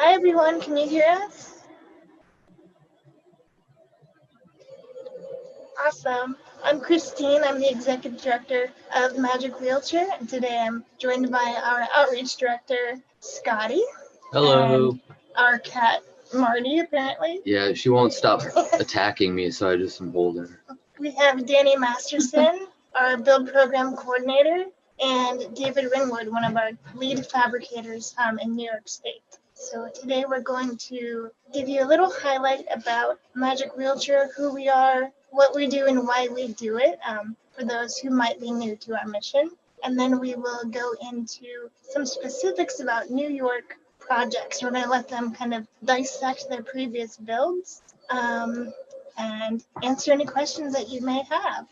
Hi everyone, can you hear us? Awesome. I'm Christine. I'm the Executive Director of Magic Wheelchair, and today I'm joined by our Outreach Director, Scotty. Hello. And our cat, Marty, apparently. Yeah, she won't stop attacking me, so I just am holding her. We have Danny Masterson, our Build Program Coordinator, and David Ringwood, one of our lead fabricators in New York State. So today we're going to give you a little highlight about Magic Wheelchair, who we are, what we do, and why we do it, for those who might be new to our mission. And then we will go into some specifics about New York projects. We're going to let them kind of dissect their previous builds and answer any questions that you may have.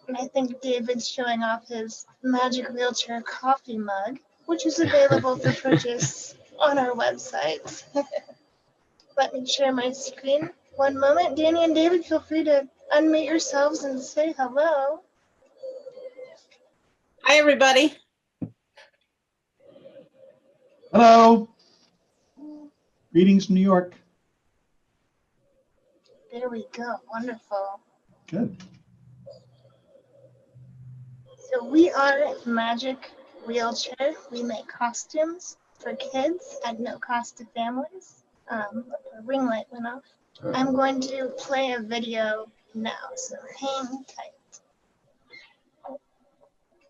And I think David's showing off his Magic Wheelchair coffee mug, which is available for purchase on our website. Let me share my screen. One moment. Danny and David, feel free to unmute yourselves and say hello. Hi, everybody. Hello. Greetings from New York. There we go. Wonderful. Good. So we are Magic Wheelchair. We make costumes for kids at no cost to families. The ring light went off. I'm going to play a video now, so hang tight. Oh,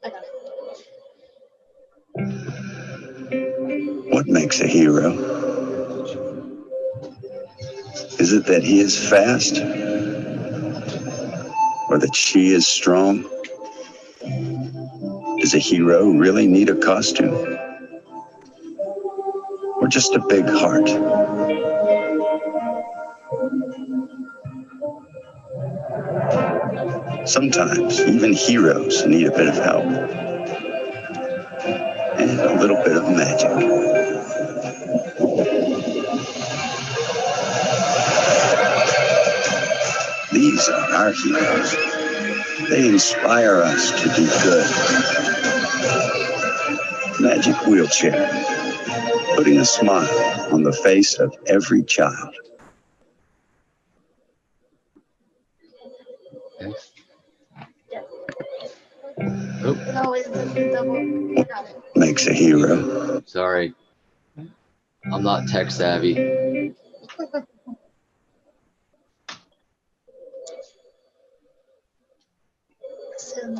I got it. What makes a hero? Is it that he is fast? Or that she is strong? Does a hero really need a costume? Or just a big heart? Sometimes even heroes need a bit of help. And a little bit of magic. These are our heroes. They inspire us to do good. Magic Wheelchair, putting a smile on the face of every child. Oh, It always does the double. Got it. Makes a hero. sorry. I'm not tech savvy. So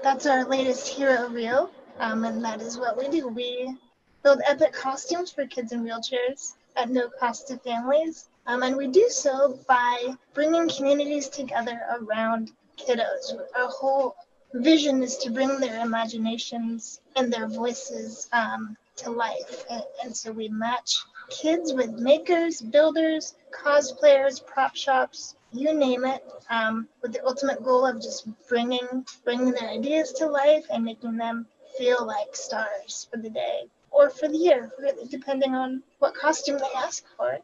that's our latest hero reel, and that is what we do. We build epic costumes for kids in wheelchairs at no cost to families, and we do so by bringing communities together around kiddos. Our whole vision is to bring their imaginations and their voices to life, and so we match kids with makers, builders, cosplayers, prop shops, you name it, with the ultimate goal of just bringing their ideas to life and making them feel like stars for the day or for the year, really, depending on what costume they ask for.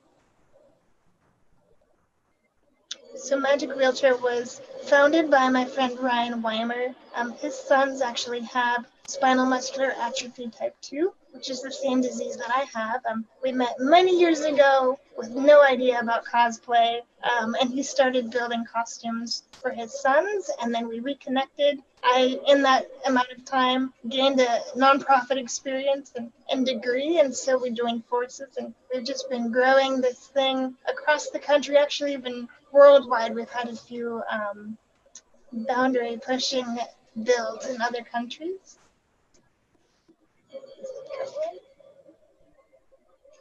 So Magic Wheelchair was founded by my friend Ryan Weimer. His sons actually have spinal muscular atrophy type 2, which is the same disease that I have. We met many years ago with no idea about cosplay, and he started building costumes for his sons, and then we reconnected. I, in that amount of time, gained a nonprofit experience and degree, and so we joined forces, and we've just been growing this thing across the country, actually even worldwide. We've had a few boundary pushing builds in other countries.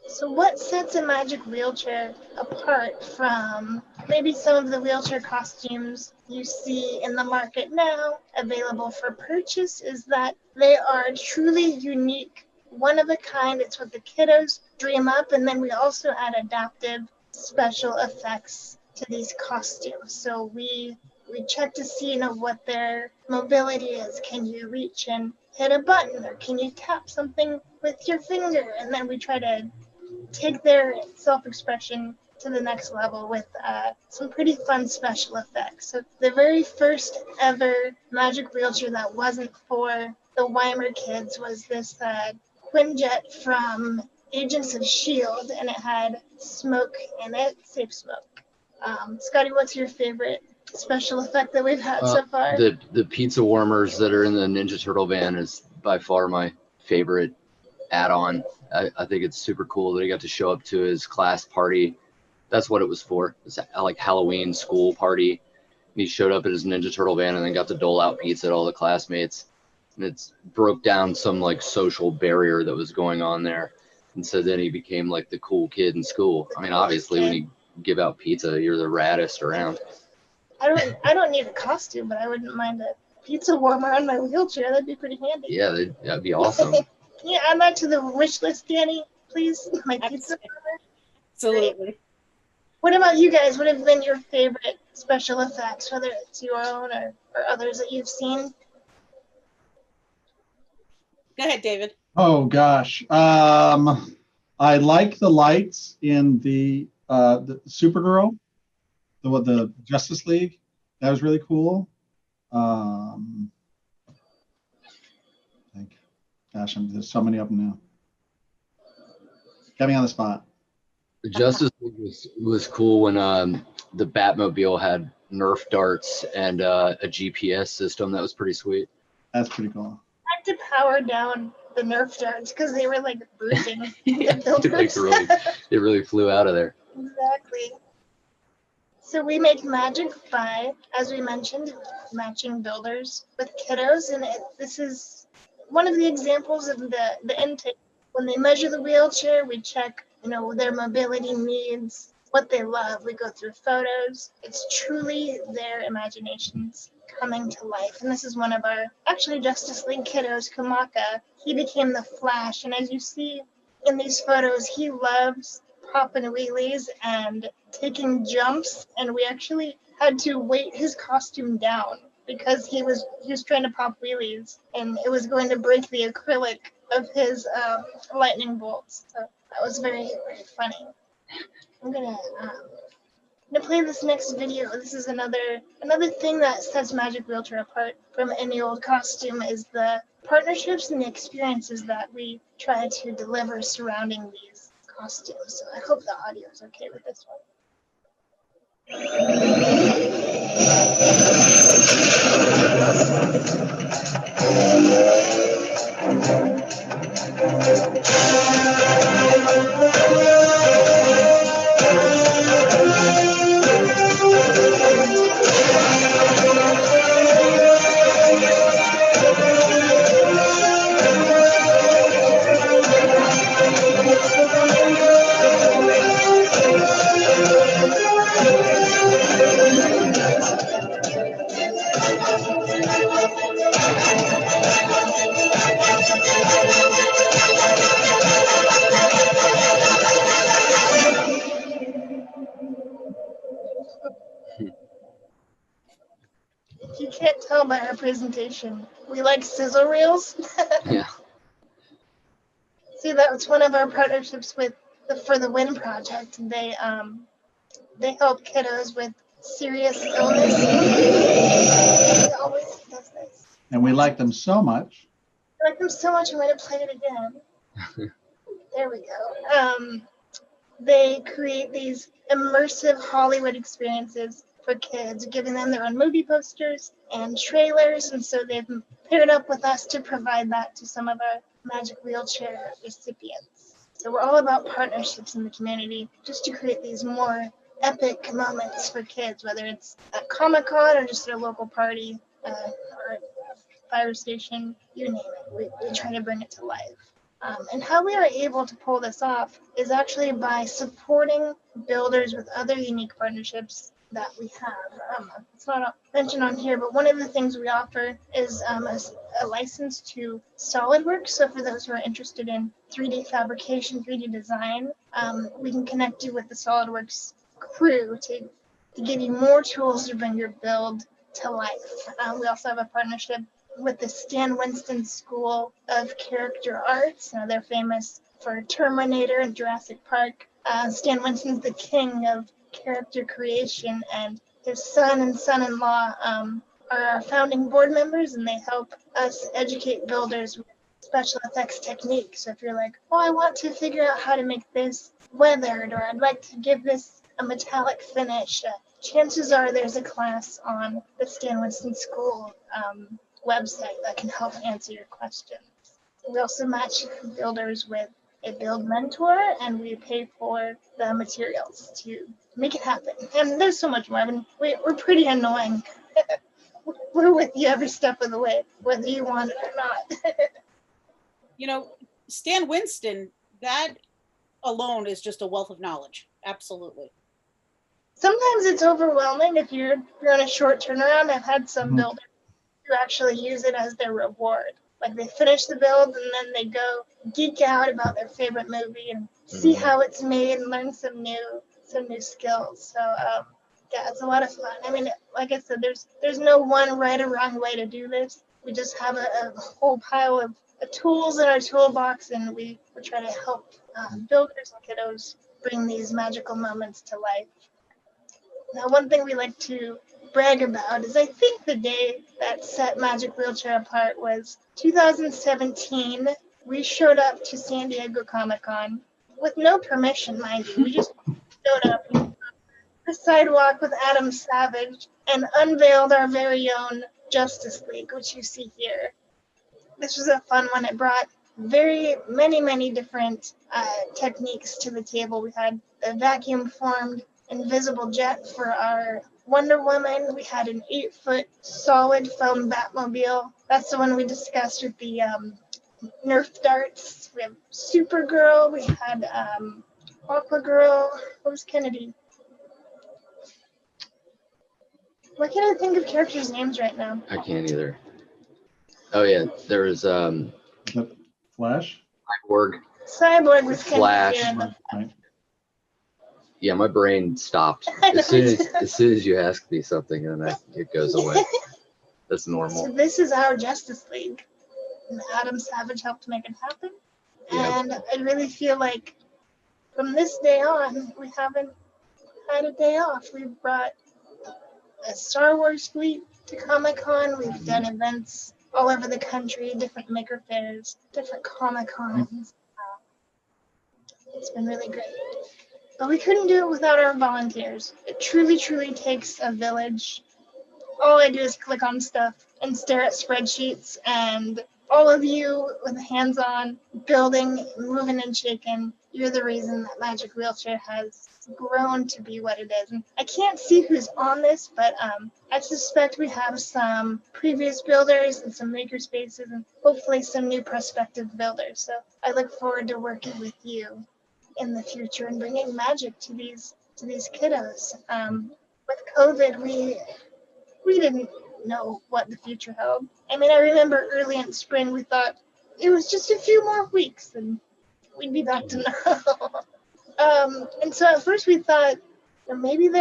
So what sets a Magic Wheelchair apart from maybe some of the wheelchair costumes you see in the market now available for purchase is that they are truly unique, one of a kind. It's what the kiddos dream up, and then we also add adaptive special effects to these costumes. So we check to see, what their mobility is. Can you reach and hit a button, or can you tap something with your finger? And then we try to take their self-expression to the next level with some pretty fun special effects. So the very first ever Magic Wheelchair that wasn't for the Weimer kids was this Quinjet from Agents of S.H.I.E.L.D. and it had smoke in it, safe smoke. Scotty, what's your favorite special effect that we've had so far? The pizza warmers that are in the Ninja Turtle van is by far my favorite add-on. I think it's super cool that he got to show up to his class party. That's what it was for. It's like Halloween school party. He showed up at his Ninja Turtle van and then got to dole out pizza to all the classmates. And it's broke down some like social barrier that was going on there. And so then he became like the cool kid in school. I mean, obviously when you give out pizza, you're the raddest around. I don't need a costume, but I wouldn't mind a pizza warmer on my wheelchair. That'd be pretty handy. Yeah, that'd be awesome. Can you add that to the wish list, Danny, please? My pizza warmer. Absolutely. What about you guys? What have been your favorite special effects, whether it's your own or others that you've seen? Go ahead, David. Oh gosh. I like the lights in the Supergirl, the Justice League. That was really cool. I think, gosh, there's so many of them now. Got me on the spot. The Justice League was cool when the Batmobile had Nerf darts and a GPS system. That was pretty sweet. That's pretty cool. I had to power down the Nerf darts because they were like bruising Yeah, the builders. it really flew out of there. Exactly. So we make magic by, as we mentioned, matching builders with kiddos, and this is one of the examples of the intake. When they measure the wheelchair, we check, their mobility needs, what they love. We go through photos. It's truly their imaginations coming to life. And this is one of our, actually, Justice League kiddos, Kamaka. He became the Flash, and as you see in these photos, he loves popping wheelies and taking jumps, and we actually had to weight his costume down because he was trying to pop wheelies and it was going to break the acrylic of his lightning bolts. So that was very, very funny. I'm gonna play this next video. This is another thing that sets Magic Wheelchair apart from any old costume is the partnerships and the experiences that we try to deliver surrounding these costumes. So I hope the audio is okay with this one. If you can't tell by our presentation, we like sizzle reels. Yeah. See, that was one of our partnerships with the For the Win project. They help kiddos with serious illness. He always does this. And we like them so much. I like them so much, I'm going to play it again. There we go. They create these immersive Hollywood experiences for kids, giving them their own movie posters and trailers, and so they've paired up with us to provide that to some of our Magic Wheelchair recipients. So we're all about partnerships in the community just to create these more epic moments for kids, whether it's at Comic-Con or just at a local party or a fire station, you name it. We try to bring it to life. And how we are able to pull this off is actually by supporting builders with other unique partnerships that we have. It's not mentioned on here, but one of the things we offer is a license to SolidWorks. So for those who are interested in 3D fabrication, 3D design, we can connect you with the SolidWorks crew to give you more tools to bring your build to life. We also have a partnership with the Stan Winston School of Character Arts. Now they're famous for Terminator and Jurassic Park. Stan Winston's the king of character creation, and his son and son-in-law are our founding board members, and they help us educate builders with special effects techniques. So if you're like, oh, I want to figure out how to make this weathered, or I'd like to give this a metallic finish, chances are there's a class on the Stan Winston School website that can help answer your questions. We also match builders with a build mentor, and we pay for the materials to make it happen. And there's so much more. I mean, we're pretty annoying. We're with you every step of the way, whether you want it or not. You know, Stan Winston, that alone is just a wealth of knowledge. Absolutely. Sometimes it's overwhelming if you're on a short turnaround. I've had some Mhm. builders who actually use it as their reward. Like they finish the build and then they go geek out about their favorite movie and see how it's made and learn some new skills. So yeah, it's a lot of fun. I mean, like I said, there's no one right or wrong way to do this. We just have a whole pile of tools in our toolbox, and we try to help builders and kiddos bring these magical moments to life. Now, one thing we like to brag about is I think the day that set Magic Wheelchair apart was 2017. We showed up to San Diego Comic-Con with no permission, mind you. We just showed up on the sidewalk with Adam Savage and unveiled our very own Justice League, which you see here. This was a fun one. It brought many different techniques to the table. We had a vacuum formed invisible jet for our Wonder Woman. We had an 8-foot solid foam Batmobile. That's the one we discussed with the Nerf darts. We have Supergirl. We had Aqua Girl. What was Kennedy? Why can't I think of characters' names right now? I can't either. Oh yeah, there was The Flash. Cyborg. Cyborg was Flash. Kennedy. And Right. Yeah, my brain stopped I know, as soon as you ask me something, and it goes away. That's So normal. this is our Justice League. And Adam Savage helped make it happen. Yeah. And I really feel like from this day on, we haven't had a day off. We've brought a Star Wars fleet to Comic-Con. We've done events all over the country, different maker fairs, different Comic-Cons. It's been really great. But we couldn't do it without our volunteers. It truly takes a village. All I do is click on stuff and stare at spreadsheets, and all of you with hands-on, building, moving and shaking, you're the reason that Magic Wheelchair has grown to be what it is. And I can't see who's on this, but I suspect we have some previous builders and some maker spaces and hopefully some new prospective builders. So I look forward to working with you in the future and bringing magic to these kiddos. With COVID, we didn't know what the future held. I mean, I remember early in spring, we thought it was just a few more weeks and we'd be back to normal. And so at first we thought, well, maybe we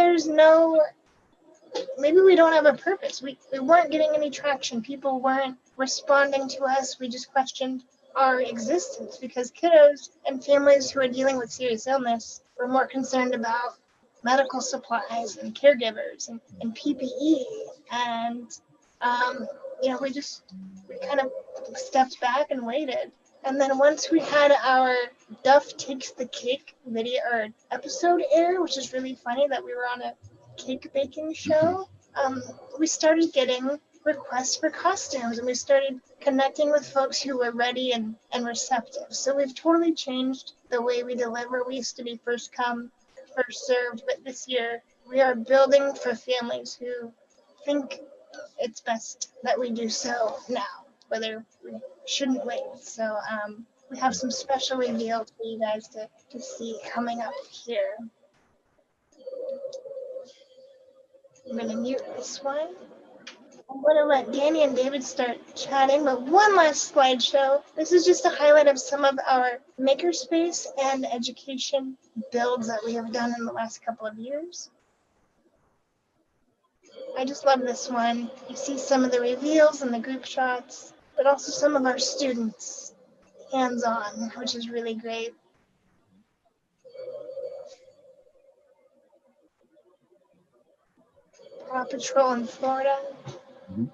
don't have a purpose. We weren't getting any traction. People weren't responding to us. We just questioned our existence because kiddos and families who are dealing with serious illness were more concerned about medical supplies and caregivers and PPE. And, we kind of stepped back and waited. And then once we had our Duff Takes the Cake video or episode air, which is really funny that we were on a cake baking show, we started getting requests for costumes, and we started connecting with folks who were ready and receptive. So we've totally changed the way we deliver. We used to be first come, first served, but this year we are building for families who think it's best that we do so now, whether we shouldn't wait. So we have some special reveals for you guys to see coming up here. I'm gonna mute this one. I'm gonna let Danny and David start chatting, but one last slideshow. This is just a highlight of some of our makerspace and education builds that we have done in the last couple of years. I just love this one. You see some of the reveals and the group shots, but also some of our students hands-on, which is really great. Paw Patrol in Florida. Mhm.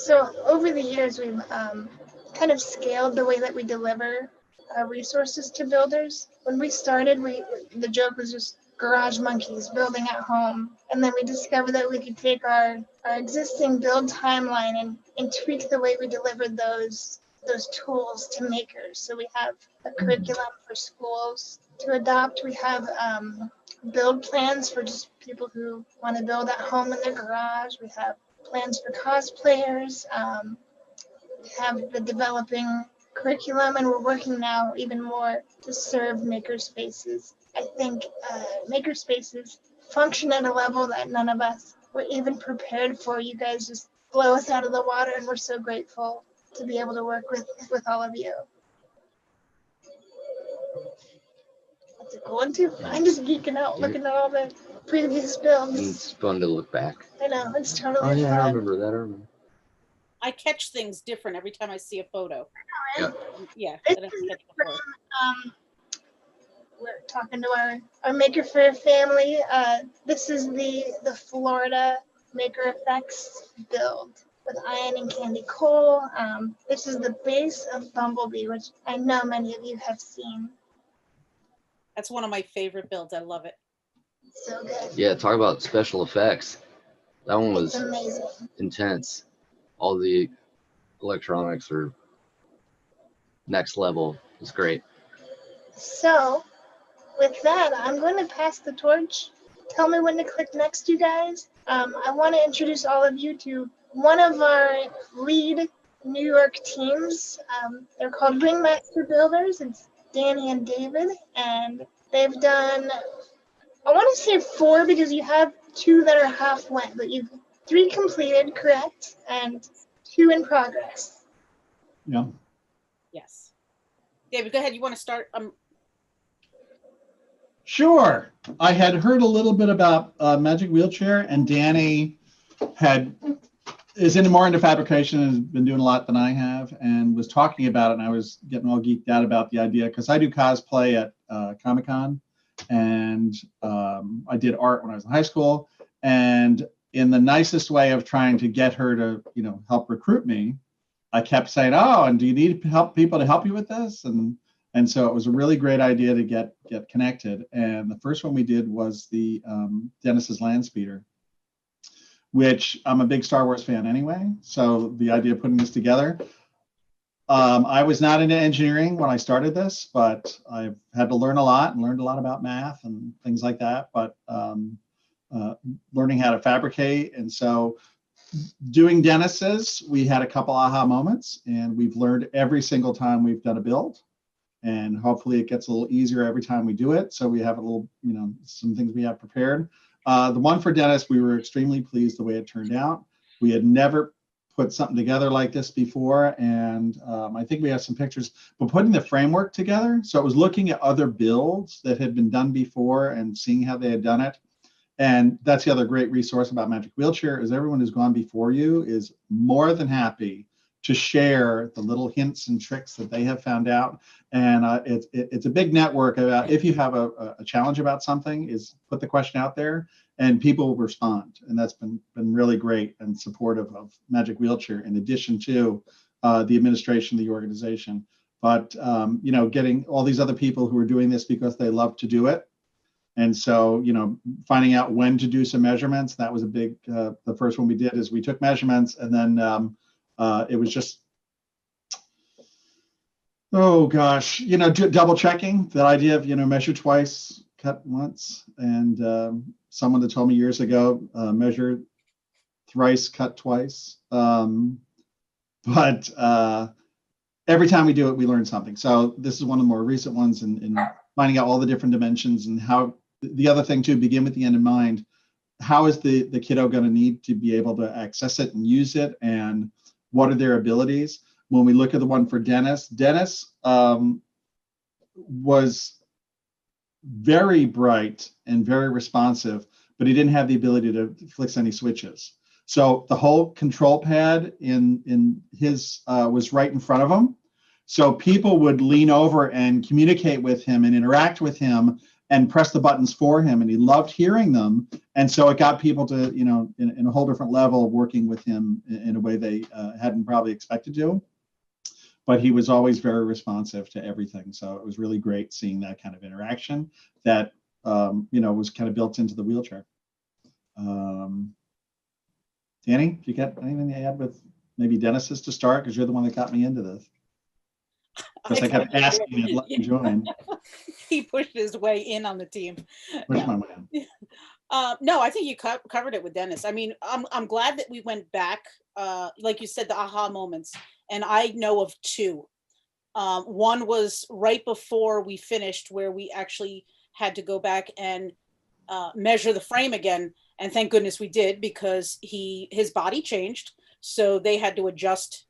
So over the years, we've kind of scaled the way that we deliver resources to builders. When we started, the joke was just garage monkeys building at home. And then we discovered that we could take our existing build timeline and tweak the way we delivered those tools to makers. So we have a curriculum for schools to adopt. We have build plans for just people who want to build at home in their garage. We have plans for cosplayers. We have the developing curriculum, and we're working now even more to serve maker spaces. I think maker spaces function at a level that none of us were even prepared for. You guys just blow us out of the water, and we're so grateful to be able to work with all of you. That's a cool one too. I'm just geeking out looking at all the previous builds. It's fun to look back. I know, it's totally Oh yeah, I fun. remember that. I remember. I catch things different every time I see a photo. Yeah. Yeah. This that I is didn't catch before. We're talking to our Maker Faire family. This is the Florida Maker Effects build with Ian and Candy Cole. This is the base of Bumblebee, which I know many of you have seen. That's one of my favorite builds. I love it. So good. Yeah, talk about special effects. That one It's was amazing. intense. All the electronics are next level. It's great. So with that, I'm going to pass the torch. Tell me when to click next, you guys. I want to introduce all of you to one of our lead New York teams. They're called Ringmaster Builders. It's Danny and David, and they've done, I want to say 4 because you have 2 that are half went, but you've 3 completed, correct, and 2 in progress. Yeah. Yes. David, go ahead. You want to start? Sure. I had heard a little bit about Magic Wheelchair, and Danny is more into fabrication and has been doing a lot than I have, and was talking about it, and I was getting all geeked out about the idea because I do cosplay at Comic-Con, and I did art when I was in high school, and in the nicest way of trying to get her to help recruit me, I kept saying, oh, and do you need people to help you with this? And so it was a really great idea to get connected. And the first one we did was the Dennis's Land Speeder, which I'm a big Star Wars fan anyway. So the idea of putting this together, I was not into engineering when I started this, but I've had to learn a lot and learned a lot about math and things like that, but learning how to fabricate. And so doing Dennis's, we had a couple aha moments, and we've learned every single time we've done a build. And hopefully it gets a little easier every time we do it. So we have a little, some things we have prepared. The one for Dennis, we were extremely pleased the way it turned out. We had never put something together like this before. And I think we have some pictures, but putting the framework together. So it was looking at other builds that had been done before and seeing how they had done it. And that's the other great resource about Magic Wheelchair is everyone who's gone before you is more than happy to share the little hints and tricks that they have found out. And it's a big network about if you have a challenge about something, is put the question out there and people will respond. And that's been really great and supportive of Magic Wheelchair in addition to the administration of the organization. But, getting all these other people who are doing this because they love to do it. And so, finding out when to do some measurements, that was a big, the first one we did is we took measurements and then it was just, oh gosh, double checking that idea of, measure twice, cut once. And someone that told me years ago, measure thrice, cut twice. But every time we do it, we learn something. So this is one of the more recent ones in finding out all the different dimensions and how the other thing to begin with the end in mind, how is the kiddo going to need to be able to access it and use it, and what are their abilities? When we look at the one for Dennis was very bright and very responsive, but he didn't have the ability to flick any switches. So the whole control pad in his was right in front of him. So people would lean over and communicate with him and interact with him and press the buttons for him. And he loved hearing them And so it got people to, in a whole different level, working with him in a way they hadn't probably expected to. But he was always very responsive to everything. So it was really great seeing that kind of interaction that, was kind of built into the wheelchair. Danny, do you got anything to add with maybe Dennis's to start? Because you're the one that got me into this. Because I kept asking him to let me join. He pushed his way in on the team. Push my way in. No, I think you covered it with Dennis. I mean, I'm glad that we went back, like you said, the aha moments, and I know of two. One was right before we finished, where we actually had to go back and measure the frame again, and thank goodness we did, because his body changed, so they had to adjust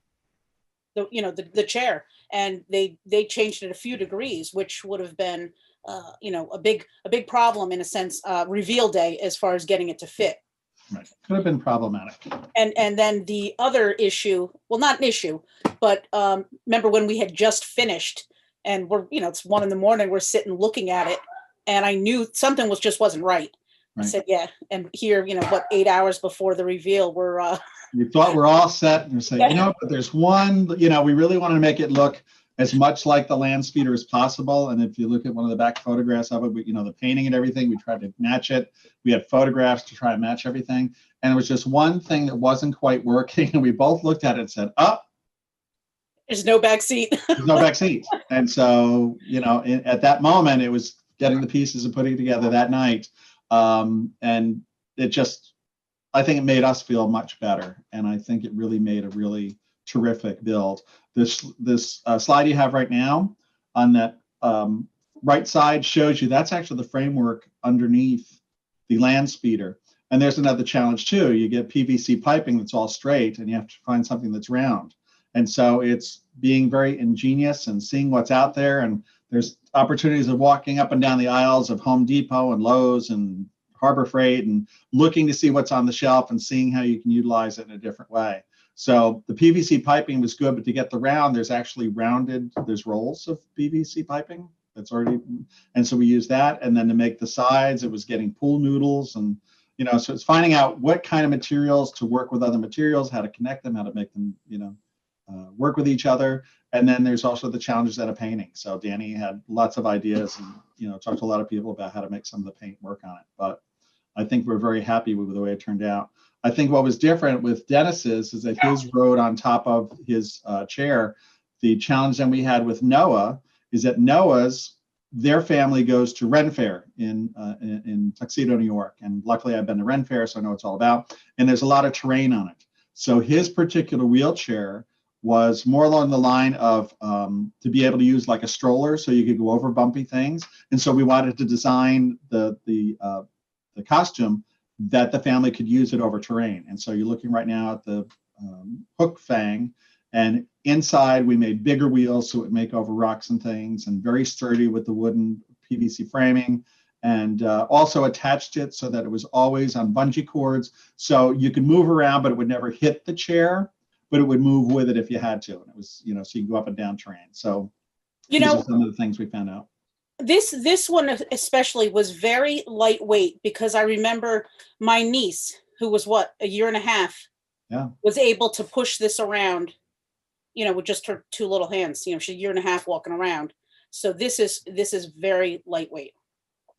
the chair, and they changed it a few degrees, which would have been a big problem in a sense, reveal day, as far as getting it to fit. Right. Could have been problematic. And then the other issue, well, not an issue, but remember when we had just finished, and it's 1 a.m, we're sitting looking at it, and I knew something wasn't right. I said, yeah. And here, 8 hours before the reveal, we thought we're all set, and we say, but there's one, we really wanted to make it look as much like the land speeder as possible. And if you look at one of the back photographs of it, the painting and everything, we tried to match it. We had photographs to try and match everything. And it was just one thing that wasn't quite working. And we both looked at it and said, there's no back seat. There's no back seat. And so, at that moment, it was getting the pieces and putting it together that night. And it just, I think it made us feel much better. And I think it really made a really terrific build. This slide you have right now on that right side shows you that's actually the framework underneath the land speeder. And there's another challenge too. You get PVC piping that's all straight, and you have to find something that's round. And so it's being very ingenious and seeing what's out there. And there's opportunities of walking up and down the aisles of Home Depot and Lowe's and Harbor Freight and looking to see what's on the shelf and seeing how you can utilize it in a different way. So the PVC piping was good, but to get the round, there's actually there's rolls of PVC piping that's already, and so we use that. And then to make the sides, it was getting pool noodles, and so it's finding out what kind of materials to work with other materials, how to connect them, how to make them, work with each other. And then there's also the challenges out of painting. So Danny had lots of ideas and, talked to a lot of people about how to make some of the paint work on it. But I think we're very happy with the way it turned out. I think what was different with Dennis's is that his rode on top of his chair. The challenge that we had with Noah is that their family goes to Ren Fair in Tuxedo, New York. And luckily I've been to Ren Fair, so I know what it's all about. And there's a lot of terrain on it. So his particular wheelchair was more along the line of to be able to use like a stroller, so you could go over bumpy things. And so we wanted to design the costume that the family could use it over terrain. And so you're looking right now at the hook fang, and inside we made bigger wheels so it would make over rocks and things, and very sturdy with the wooden PVC framing, and also attached it so that it was always on bungee cords, so you could move around, but it would never hit the chair, but it would move with it if you had to. And it was, so you can go up and down terrain. So these are some of the things we found out. This one especially was very lightweight, because I remember my niece, who was a year and a half, was able to push this around, with just her two little hands. She's a year and a half walking around. So this is very lightweight.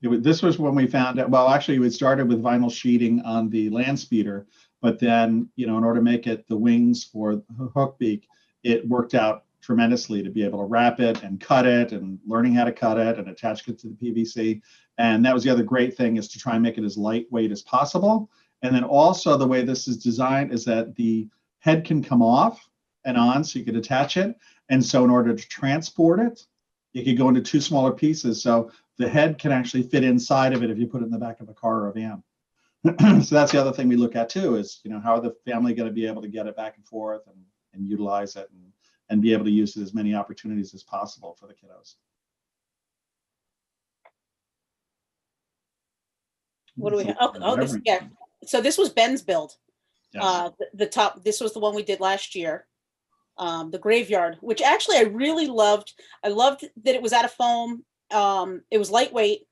This was when we found out. Well, actually, we started with vinyl sheeting on the land speeder, but then in order to make it the wings for the hook beak, it worked out tremendously to be able to wrap it and cut it, and learning how to cut it and attach it to the PVC. And that was the other great thing, is to try and make it as lightweight as possible. And then also the way this is designed is that the head can come off and on, so you could attach it. And so in order to transport it, you could go into two smaller pieces. So the head can actually fit inside of it if you put it in the back of a car or a van. So that's the other thing we look at too, is how are the family going to be able to get it back and forth and utilize it and be able to use it as many opportunities as possible for the kiddos. What do we have? So this was Ben's build. Yes. The top, this was the one we did last year. The graveyard, which actually I really loved. I loved that it was out of foam. It was lightweight.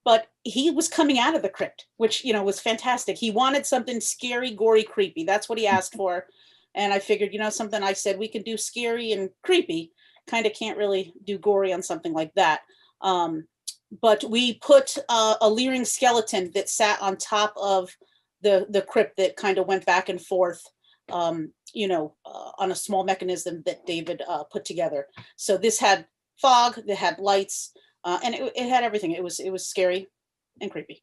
but he was coming out of the crypt, which, you know, was fantastic. He wanted something scary, gory, creepy. That's what he asked for. And I figured, you know, something I said we can do scary and creepy, kind of can't really do gory on something like that. But we put a leering skeleton that sat on top of the crypt that kind of went back and forth, you know, on a small mechanism that David put together. So this had fog, that had lights, and it had everything. It was scary and creepy.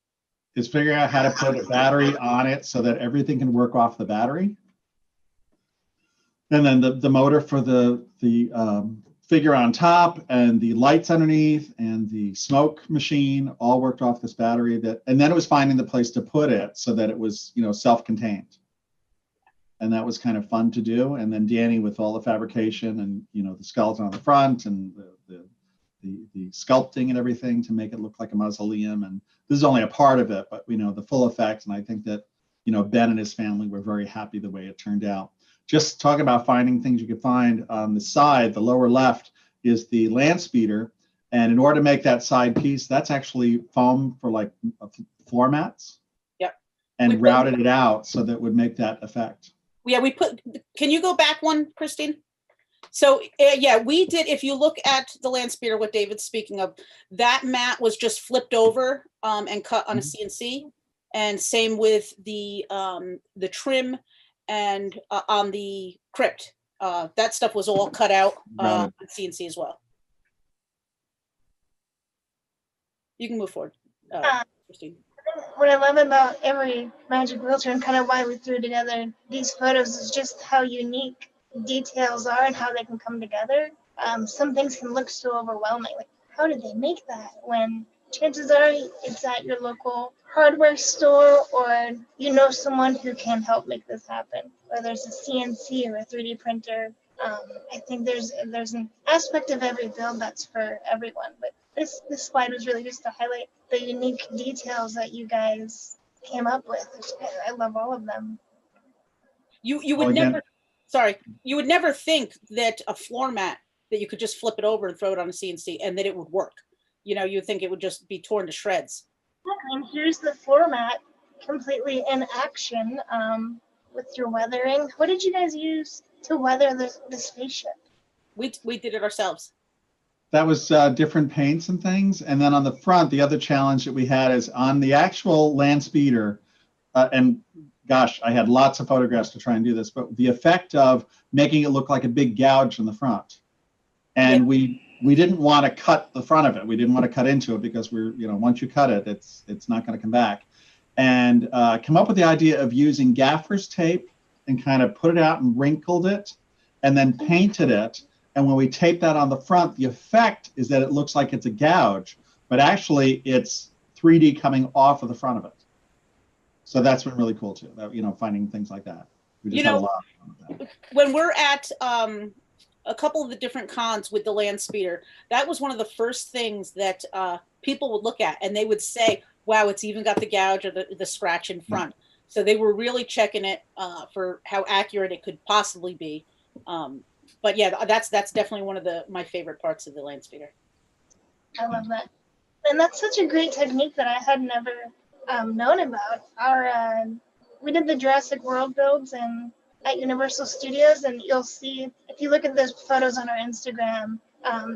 Is figuring out how to put a battery on it so that everything can work off the battery. And then the motor for the figure on top and the lights underneath and the smoke machine all worked off this battery. And then it was finding the place to put it so that it was, you know, self-contained. And that was kind of fun to do. And then Danny with all the fabrication and, you know, the skeleton on the front and the sculpting and everything to make it look like a mausoleum. And this is only a part of it, but, you know, the full effect. And I think that, you know, Ben and his family were very happy the way it turned out. Just talking about finding things you could find on the side, the lower left is the land speeder. And in order to make that side piece, that's actually foam for like floor mats. Yep. And routed it out so that would make that effect. Yeah, can you go back one, Christine? So yeah, we did, if you look at the land speeder, what David's speaking of, that mat was just flipped over and cut on a CNC. And same with the trim and on the crypt. That stuff was all cut out on CNC as well. You can move forward, Christine. What I love about every magic wheelchair and kind of why we threw together these photos is just how unique details are and how they can come together. Some things can look so overwhelming. Like, how did they make that? When chances are it's at your local hardware store or you know someone who can help make this happen. Or there's a CNC or a 3D printer. I think there's an aspect of every build that's for everyone. But this slide was really just to highlight the unique details that you guys came up with. I love all of them. You would you would never think that a floor mat that you could just flip it over and throw it on a CNC and that it would work. You know, you'd think it would just be torn to shreds. And here's the floor mat completely in action with your weathering. What did you guys use to weather the spaceship? We did it ourselves. That was different paints and things. And then on the front, the other challenge that we had is on the actual land speeder, and gosh, I had lots of photographs to try and do this, but the effect of making it look like a big gouge in the front. And we didn't want to cut the front of it. We didn't want to cut into it because once you cut it, it's not going to come back. And come up with the idea of using gaffer's tape and kind of put it out and wrinkled it and then painted it. And when we tape that on the front, the effect is that it looks like it's a gouge, but actually it's 3D coming off of the front of it. So that's been really cool too, finding things like that. We just had a lot of fun with that. When we're at a couple of the different cons with the land speeder, that was one of the first things that people would look at and they would say, wow, it's even got the gouge or the scratch in front. So they were really checking it for how accurate it could possibly be. But yeah, that's definitely one of my favorite parts of the land speeder. I love that. And that's such a great technique that I had never known about. We did the Jurassic World builds at Universal Studios, and you'll see, if you look at those photos on our Instagram,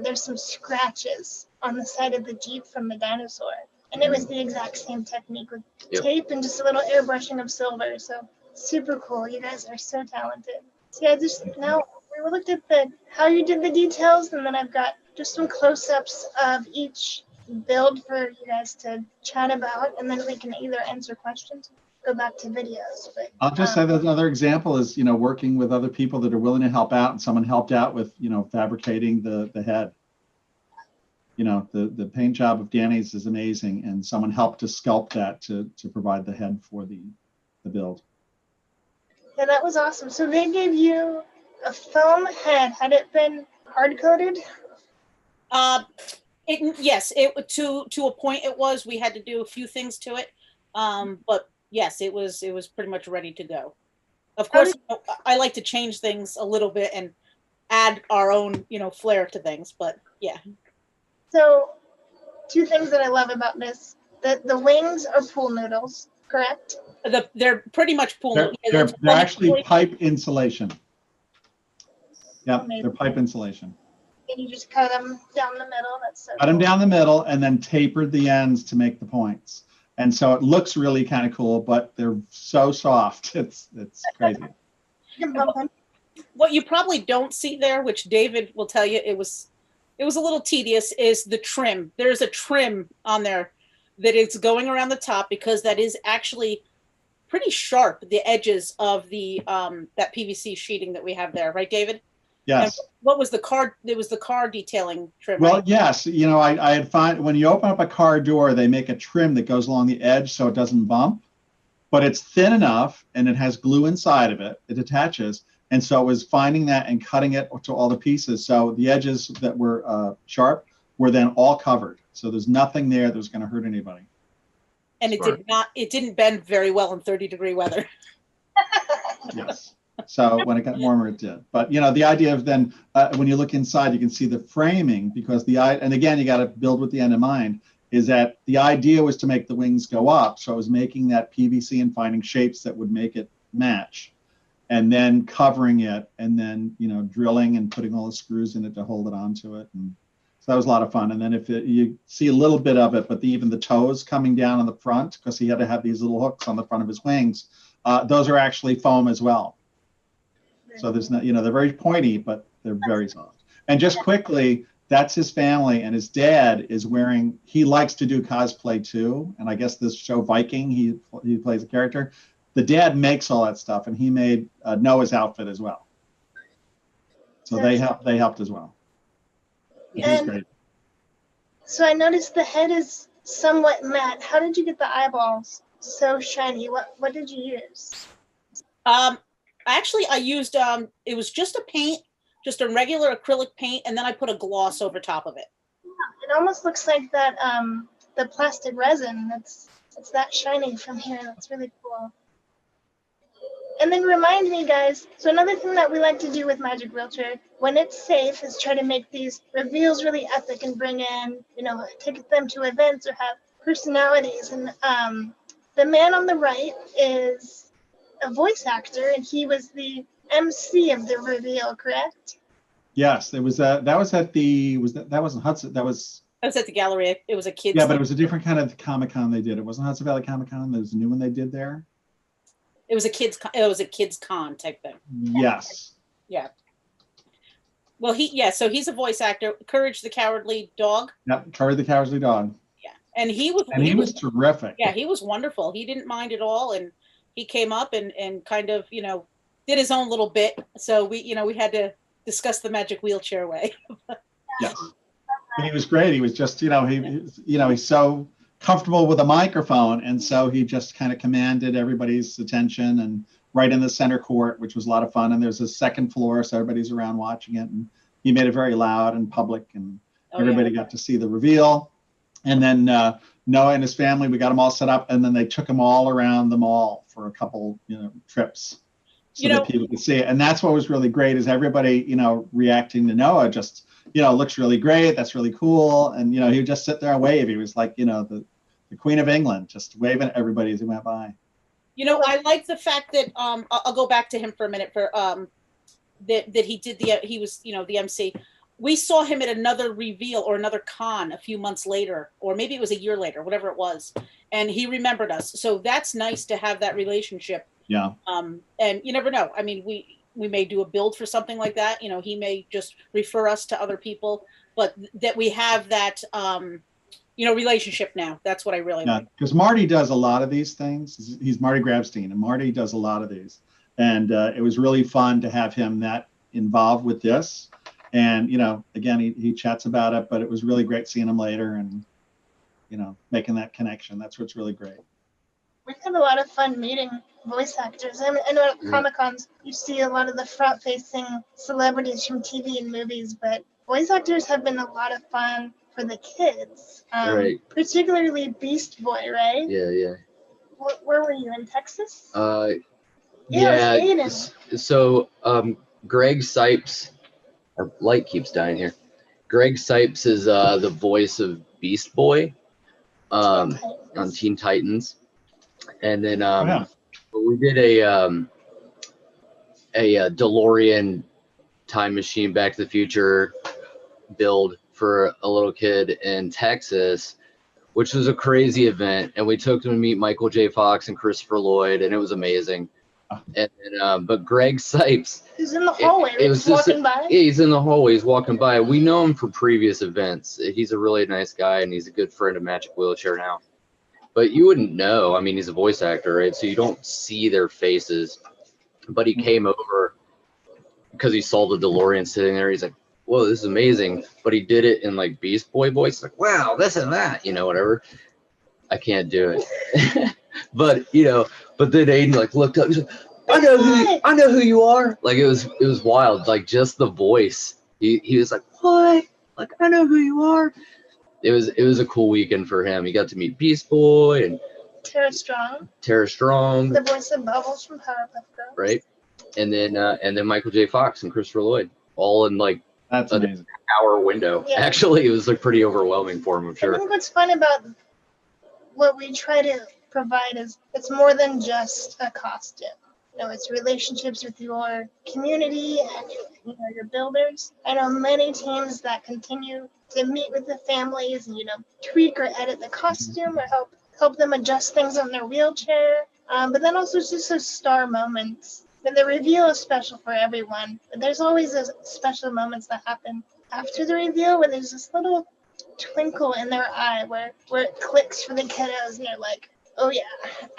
there's some scratches on the side of the Jeep from the dinosaur. And it was the exact same technique with tape and just a little airbrushing of silver. So super cool. You guys are so talented. So yeah, now we looked at how you did the details, and then I've got just some close-ups of each build for you guys to chat about, and then we can either answer questions or go back to videos. But I'll just say that another example is, working with other people that are willing to help out, and someone helped out with, fabricating the head. The paint job of Danny's is amazing, and someone helped to sculpt that to provide the head for the build. Yeah, that was awesome. So they gave you a foam head. Had it been hard coated? Yes, to a point it was. We had to do a few things to it, but yes, it was pretty much ready to go. Of course, I like to change things a little bit and add our own, flair to things, but yeah. So, two things that I love about this. The wings are pool noodles, correct? They're pretty much pool. They're, Yeah, they're, that's they're one actually employee- pipe insulation. Yep, Amazing. they're pipe insulation. And you just cut them down the middle. That's so Cut them cool. down the middle and then tapered the ends to make the points. And so it looks really kind of cool, but they're so soft. It's crazy. You can bump them. What you probably don't see there, which David will tell you, it was a little tedious, is the trim. There's a trim on there that is going around the top because that is actually pretty sharp, the edges of the that PVC sheeting that we have there, right, David? Yes. And what was the car? It was the car detailing trim. Well, right? yes. I had found when you open up a car door, they make a trim that goes along the edge so it doesn't bump, but it's thin enough and it has glue inside of it. It attaches. And so it was finding that and cutting it to all the pieces. So the edges that were sharp were then all covered. So there's nothing there that was going to hurt anybody. And it didn't bend very well in 30-degree weather. Yes. So when it got warmer, it did. But the idea of then when you look inside, you can see the framing because and again, you got to build with the end in mind, is that the idea was to make the wings go up. So I was making that PVC and finding shapes that would make it match, and then covering it, and then drilling and putting all the screws in it to hold it onto it. And so that was a lot of fun. And then you see a little bit of it, but even the toes coming down on the front, because he had to have these little hooks on the front of his wings, those are actually foam as well. So there's not, they're very pointy, but they're very soft. And just quickly, that's his family, and his dad is he likes to do cosplay too. And I guess this show Viking, he plays a character. The dad makes all that stuff, and he made Noah's outfit as well. So they helped as well. And Great. so I noticed the head is somewhat matte. How did you get the eyeballs so shiny? What did you use? Actually, I used it was just a paint, just a regular acrylic paint, and then I put a gloss over top of it. Yeah, it almost looks like that the plastic resin. It's that shiny from here. That's really cool. And then remind me, guys, so another thing that we like to do with Magic Realtor, when it's safe, is try to make these reveals really epic and bring in, take them to events or have personalities. And the man on the right is a voice actor, and he was the MC of the reveal, correct? Yes, it was. That was at the. That wasn't Hudson. That was. I was at the gallery. It was a kids. Yeah, but it was a different kind of Comic-Con they did. It wasn't Hudson Valley Comic-Con. There was a new one they did there. It was a kids con type thing. Yes. Yeah. Well, so he's a voice actor. Courage the Cowardly Dog. Yep, Courage the Cowardly Dog. Yeah, and he was terrific. Yeah, he was wonderful. He didn't mind at all, and he came up and kind of did his own little bit. So we had to discuss the magic wheelchair way. Yes. And he was great. He was just he's so comfortable with a microphone, and so he just kind of commanded everybody's attention, and right in the center court, which was a lot of fun. And there's a second floor, so everybody's around watching it, and he made it very loud and public, and everybody got to see the reveal. And then Noah and his family, we got them all set up, and then they took them all around the mall for a couple trips so that people could see it. And that's what was really great, is everybody reacting to Noah just looks really great. That's really cool. And, he would just sit there and wave. He was like, the Queen of England, just waving at everybody as he went by. I like the fact that I'll go back to him for a minute for that he was the MC. We saw him at another reveal or another con a few months later, or maybe it was a year later, whatever it was. And he remembered us. So that's nice to have that relationship. Yeah. And you never know. I mean, we may do a build for something like that. He may just refer us to other people, but that we have that, relationship now. That's what I really like. Because Marty does a lot of these things. He's Marty Grabstein, and Marty does a lot of these. And it was really fun to have him that involved with this. And, again, he chats about it, but it was really great seeing him later and, making that connection. That's what's really great. We've had a lot of fun meeting voice actors. I know at Comic-Cons you see a lot of the front-facing celebrities from TV and movies, but voice actors have been a lot of fun for the kids. Right. Particularly Beast Boy, right? Yeah. Where were you, in Texas? Yeah. Aiden. So Greg Sipes, our light keeps dying here. Greg Sipes is the voice of Beast Boy. on Teen Titans. And then yeah. we did a DeLorean time machine Back to the Future build for a little kid in Texas, which was a crazy event. And we took them to meet Michael J. Fox and Christopher Lloyd, and it was amazing. But Greg Sipes, He's in the hallway. it was just just walking by. yeah, he's in the hallway. He's walking by. We know him from previous events. He's a really nice guy, and he's a good friend of Magic Wheelchair now. But you wouldn't know. I mean, he's a voice actor, right? So you don't see their faces. But he came over because he saw the DeLorean sitting there. He's like, whoa, this is amazing. But he did it in like Beast Boy voice, like, wow, this and that, whatever. I can't do it. But then Aiden like looked up, he's like, I know who you are. Like it was wild. Like just the voice. He was like, what? Like I know who you are. It was a cool weekend for him. He got to meet Beast Boy and Tara Strong. The voice of Bubbles from Powerpuff Girls. Right. And then Michael J. Fox and Christopher Lloyd, all in like That's amazing. hour window. Yeah. Actually, it was like pretty overwhelming for him, I'm sure. I think what's fun about what we try to provide is it's more than just a costume. It's relationships with your community and your builders. I know many teams that continue to meet with the families and tweak or edit the costume or help them adjust things on their wheelchair. But then also it's just those star moments. And the reveal is special for everyone. But there's always those special moments that happen after the reveal where there's this little twinkle in their eye where it clicks for the kiddos and they're like, oh yeah,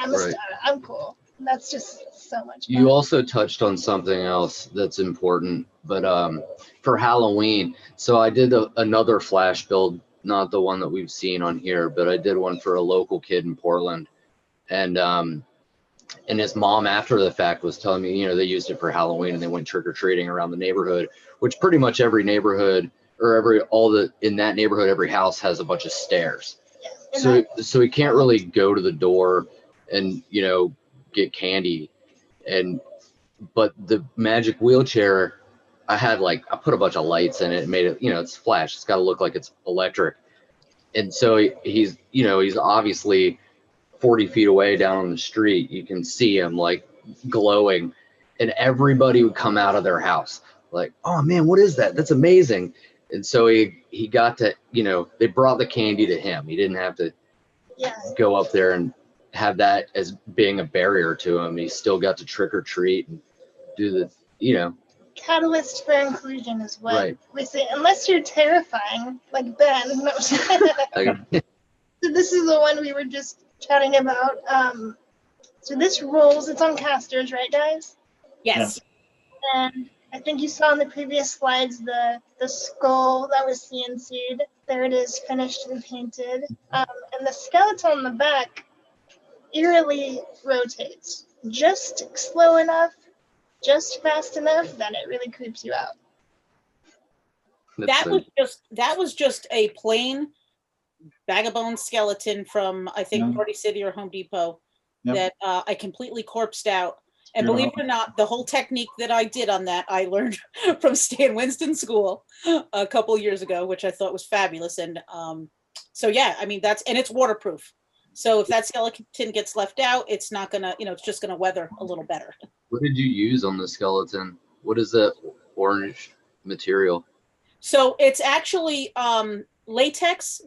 I'm a star, I'm cool. That's just so much fun. You also touched on something else that's important, but for Halloween, so I did another flash build, not the one that we've seen on here, but I did one for a local kid in Portland, and his mom after the fact was telling me, they used it for Halloween and they went trick-or-treating around the neighborhood, which pretty much every neighborhood or in that neighborhood, every house has a bunch of stairs. Yeah. So he can't really go to the door and, get candy. But the Magic Wheelchair, I put a bunch of lights in it and made it, it's flash. It's got to look like it's electric. And so he's obviously 40 feet away down on the street. You can see him like glowing, and everybody would come out of their house like, oh man, what is that? That's amazing. And so he got to, they brought the candy to him. He didn't have to go up there and have that as being a barrier to him. He still got to trick or treat and do the, catalyst for inclusion is what we say, unless you're terrifying like Ben. No. So this is the one we were just chatting about. So this rolls, it's on casters, right guys? Yes. And I think you saw in the previous slides the skull that was CNC'd. There it is, finished and painted. And the skeleton on the back eerily rotates just slow enough, just fast enough that it really creeps you out. That was just a plain bag of bones skeleton from I think Party City or Home Depot that I completely corpsed out. And believe it or not, the whole technique that I did on that, I learned from Stan Winston School a couple of years ago, which I thought was fabulous. And so, yeah, I mean, it's waterproof. So if that skeleton gets left out, it's not gonna, it's just gonna weather a little better. What did you use on the skeleton? What is that orange material? So it's actually latex,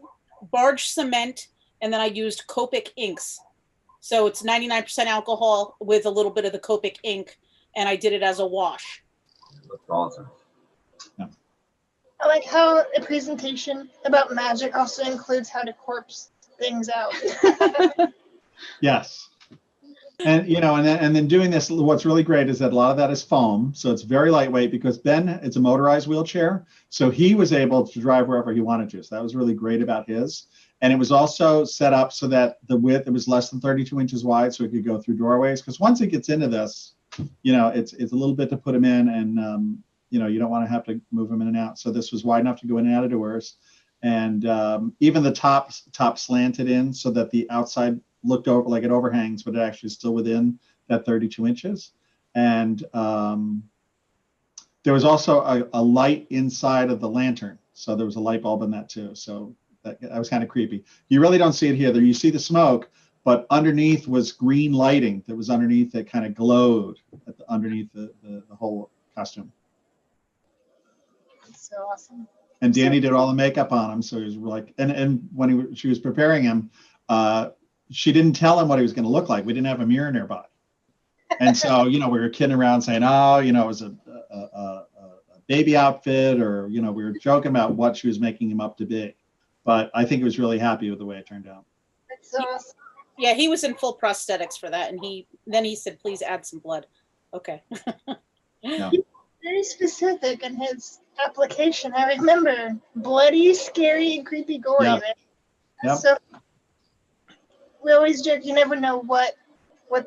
barge cement, and then I used Copic inks. So it's 99% alcohol with a little bit of the Copic ink, and I did it as a wash. That's awesome. Yeah. I like how the presentation about magic also includes how to corpse things out. Yes. And and then doing this, what's really great is that a lot of that is foam, so it's very lightweight because Ben, it's a motorized wheelchair, so he was able to drive wherever he wanted to. So that was really great about his. And it was also set up so that the width, it was less than 32 inches wide, so it could go through doorways. Because once it gets into this, it's a little bit to put him in, and you don't want to have to move him in and out. So this was wide enough to go in and out of doors, and even the top slanted in so that the outside looked over like it overhangs, but it actually is still within that 32 inches. And there was also a light inside of the lantern, so there was a light bulb in that too. So That was kind of creepy. You really don't see it here. There you see the smoke, but underneath was green lighting that was underneath that kind of glowed underneath the whole costume. That's so awesome. And Danny did all the makeup on him, so he was like, and when she was preparing him, she didn't tell him what he was going to look like. We didn't have a mirror nearby, and so we were kidding around saying, oh, it was a baby outfit, or we were joking about what she was making him up to be. But I think he was really happy with the way it turned out. That's awesome. Yeah, he was in full prosthetics for that, and then he said, "Please add some blood." Okay. Yeah. Very specific in his application. I remember bloody, scary, creepy, gory. Yeah. Yep. So we always joke, you never know what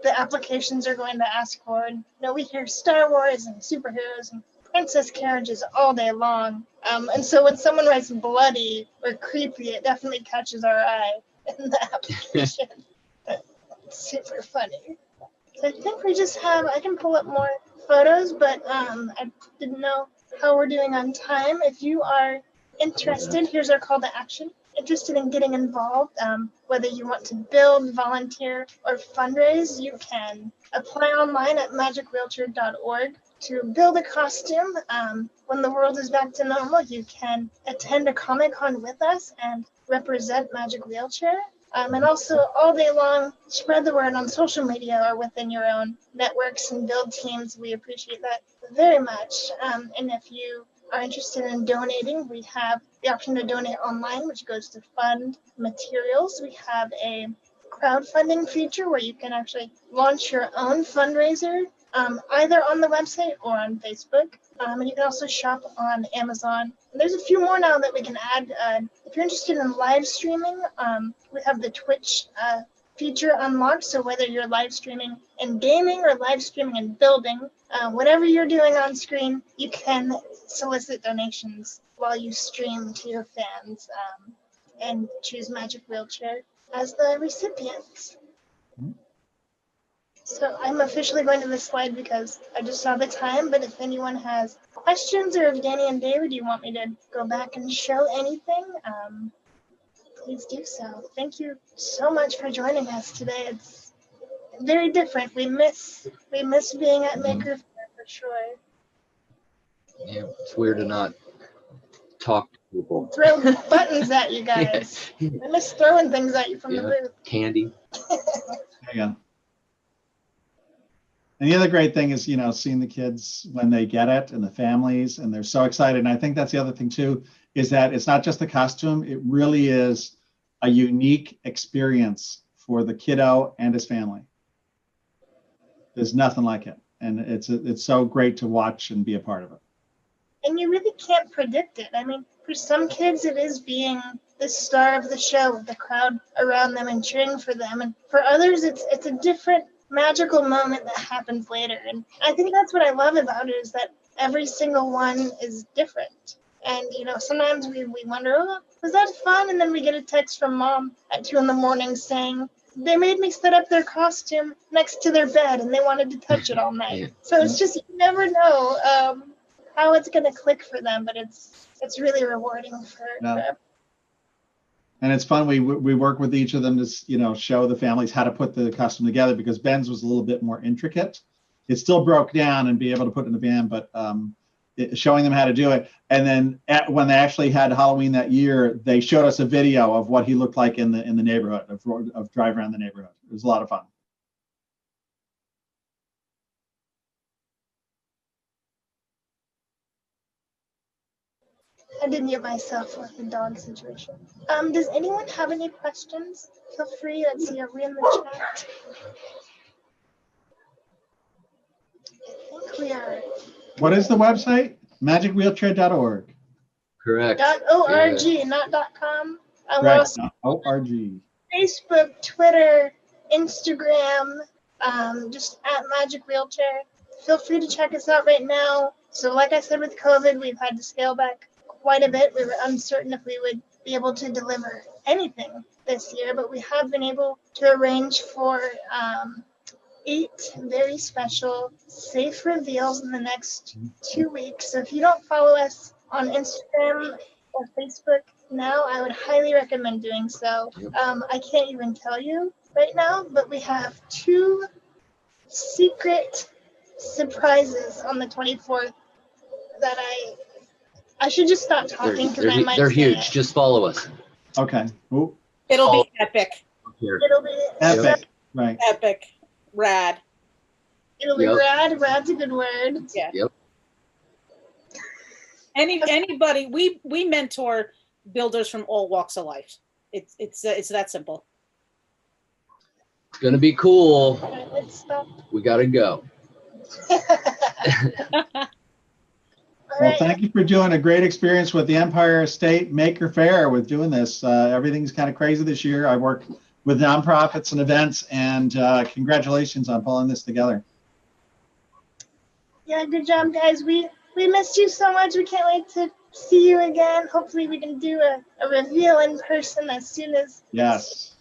the applications are going to ask for. And we hear Star Wars and superheroes and princess carriages all day long. And so when someone writes bloody or creepy, it definitely catches our eye in the application. It's super funny. So I think we just I can pull up more photos, but I didn't know how we're doing on time. If you are interested, here's our call to action. Interested in getting involved, whether you want to build, volunteer, or fundraise, you can apply online at magicwheelchair.org to build a costume. When the world is back to normal, you can attend a Comic-Con with us and represent Magic Wheelchair. And also all day long, spread the word on social media or within your own networks and build teams. We appreciate that very much. And if you are interested in donating, we have the option to donate online, which goes to fund materials. We have a crowdfunding feature where you can actually launch your own fundraiser, either on the website or on Facebook. And you can also shop on Amazon. And there's a few more now that we can add. If you're interested in live streaming, we have the Twitch feature unlocked. So whether you're live streaming in gaming or live streaming in building, whatever you're doing on screen, you can solicit donations while you stream to your fans, and choose Magic Wheelchair as the recipient. So I'm officially going to this slide because I just saw the time, but if anyone has questions, or if Danny and David, you want me to go back and show anything, please do so. Thank you so much for joining us today. It's very different. We miss being at Maker Faire for sure. Yeah, it's weird to not talk to people. Throw buttons at you guys. Yeah. I miss throwing things at you from the booth. Candy. There you go. And the other great thing is, seeing the kids when they get it and the families, and they're so excited. And I think that's the other thing too, is that it's not just the costume. It really is a unique experience for the kiddo and his family. There's nothing like it. And it's so great to watch and be a part of it. And you really can't predict it. I mean, for some kids, it is being the star of the show with the crowd around them and cheering for them. And for others, it's a different magical moment that happens later. And I think that's what I love about it, is that every single one is different. And, sometimes we wonder, oh, was that fun? And then we get a text from mom at 2 a.m. saying, they made me set up their costume next to their bed and they wanted to touch it all night. Yeah. So it's just, you never know how it's going to click for them, but it's really rewarding for everyone. And it's fun. We work with each of them to, show the families how to put the costume together, because Ben's was a little bit more intricate. It still broke down and be able to put it in the van, but showing them how to do it. And then when they actually had Halloween that year, they showed us a video of what he looked like in the neighborhood, of drive around the neighborhood. It was a lot of fun. I did mute myself with the dog situation. Does anyone have any questions? Feel free. Let's see, are we in the chat? I think we are. What is the website? Magicwheelchair.org. Correct. .org, Yeah. not .com. We're Right. also .org. Facebook, Twitter, Instagram, just at Magic Wheelchair. Feel free to check us out right now. So like I said, with COVID, we've had to scale back quite a bit. We were uncertain if we would be able to deliver anything this year, but we have been able to arrange for 8 very special, safe reveals in the next 2 weeks. So if you don't follow us on Instagram or Facebook, now, I would highly recommend doing so. Yep. I can't even tell you right now, but we have 2 secret surprises on the 24th that I should just stop talking because I might They're say huge. it. Just follow us. Okay. Ooh, It'll be epic, Here. It'll be epic. Right. epic, rad. It'll be Yep. rad. Rad's a good word. Yeah. Yep. Anybody, we mentor builders from all walks of life. It's that simple. It's gonna be cool. All right, let's stop. We gotta go. All Well, right. thank you for doing a great experience with the Empire State Maker Faire with doing this. Everything's kind of crazy this year. I work with nonprofits and events, and congratulations on pulling this together. Yeah, good job, guys. We missed you so much. We can't wait to see you again. Hopefully, we can do a reveal in person as soon as. Yes.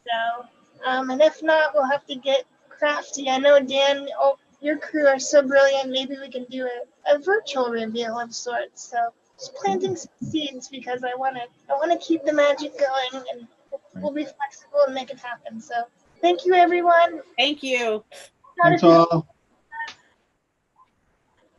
So, and if not, we'll have to get crafty. I know, Dan, your crew are so brilliant. Maybe we can do a virtual reveal of sorts. So, just planting some seeds because I want to keep the magic going, and we'll be flexible and make it happen. So, thank you, everyone. Thank you. Not Thanks a- all.